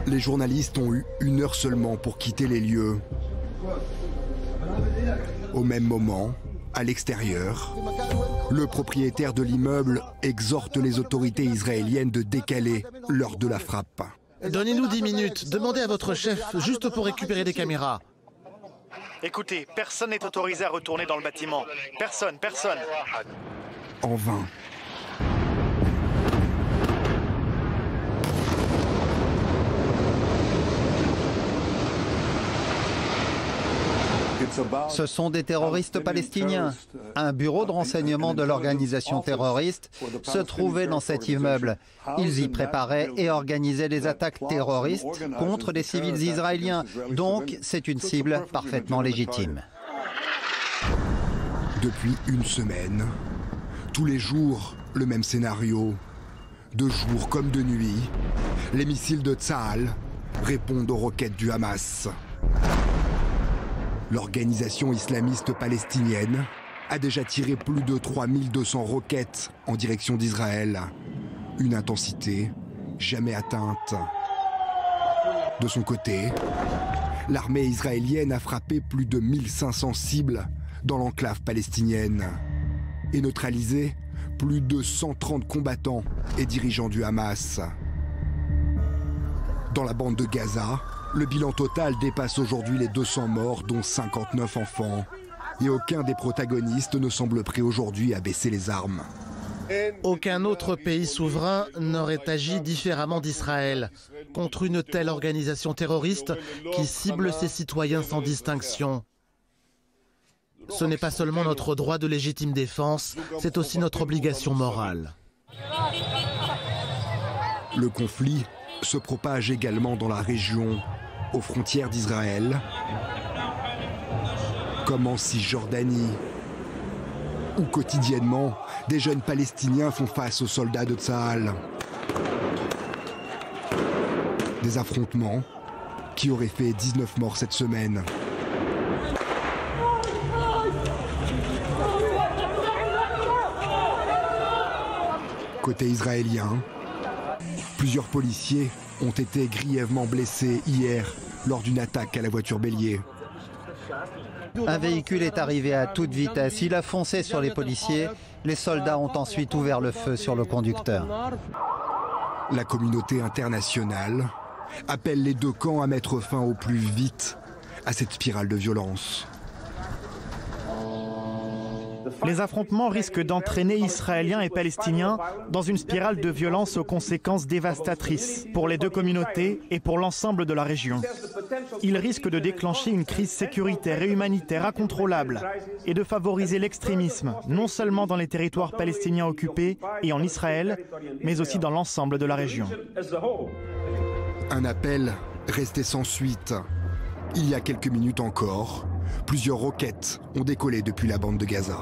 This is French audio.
Les journalistes ont eu 1 heure seulement pour quitter les lieux. Au même moment, à l'extérieur, le propriétaire de l'immeuble exhorte les autorités israéliennes de décaler l'heure de la frappe. Donnez-nous 10 minutes, demandez à votre chef juste pour récupérer des caméras. Écoutez, personne n'est autorisé à retourner dans le bâtiment. Personne, personne. En vain. Ce sont des terroristes palestiniens. Un bureau de renseignement de l'organisation terroriste se trouvait dans cet immeuble. Ils y préparaient et organisaient des attaques terroristes contre des civils israéliens. Donc, c'est une cible parfaitement légitime. Depuis 1 semaine, tous les jours, le même scénario. De jour comme de nuit, les missiles de Tsahal répondent aux roquettes du Hamas. L'organisation islamiste palestinienne a déjà tiré plus de 3200 roquettes en direction d'Israël. Une intensité jamais atteinte. De son côté, l'armée israélienne a frappé plus de 1500 cibles dans l'enclave palestinienne et neutralisé plus de 130 combattants et dirigeants du Hamas. Dans la bande de Gaza, le bilan total dépasse aujourd'hui les 200 morts, dont 59 enfants. Et aucun des protagonistes ne semble prêt aujourd'hui à baisser les armes. Aucun autre pays souverain n'aurait agi différemment d'Israël contre une telle organisation terroriste qui cible ses citoyens sans distinction. Ce n'est pas seulement notre droit de légitime défense, c'est aussi notre obligation morale. Le conflit se propage également dans la région, aux frontières d'Israël, comme en Cisjordanie, où quotidiennement, des jeunes Palestiniens font face aux soldats de Tsahal. Des affrontements qui auraient fait 19 morts cette semaine. Côté israélien, plusieurs policiers ont été grièvement blessés hier lors d'une attaque à la voiture bélier. Un véhicule est arrivé à toute vitesse. Il a foncé sur les policiers. Les soldats ont ensuite ouvert le feu sur le conducteur. La communauté internationale appelle les 2 camps à mettre fin au plus vite à cette spirale de violence. Les affrontements risquent d'entraîner Israéliens et Palestiniens dans une spirale de violence aux conséquences dévastatrices pour les 2 communautés et pour l'ensemble de la région. Ils risquent de déclencher une crise sécuritaire et humanitaire incontrôlable et de favoriser l'extrémisme, non seulement dans les territoires palestiniens occupés et en Israël, mais aussi dans l'ensemble de la région. Un appel resté sans suite. Il y a quelques minutes encore, plusieurs roquettes ont décollé depuis la bande de Gaza.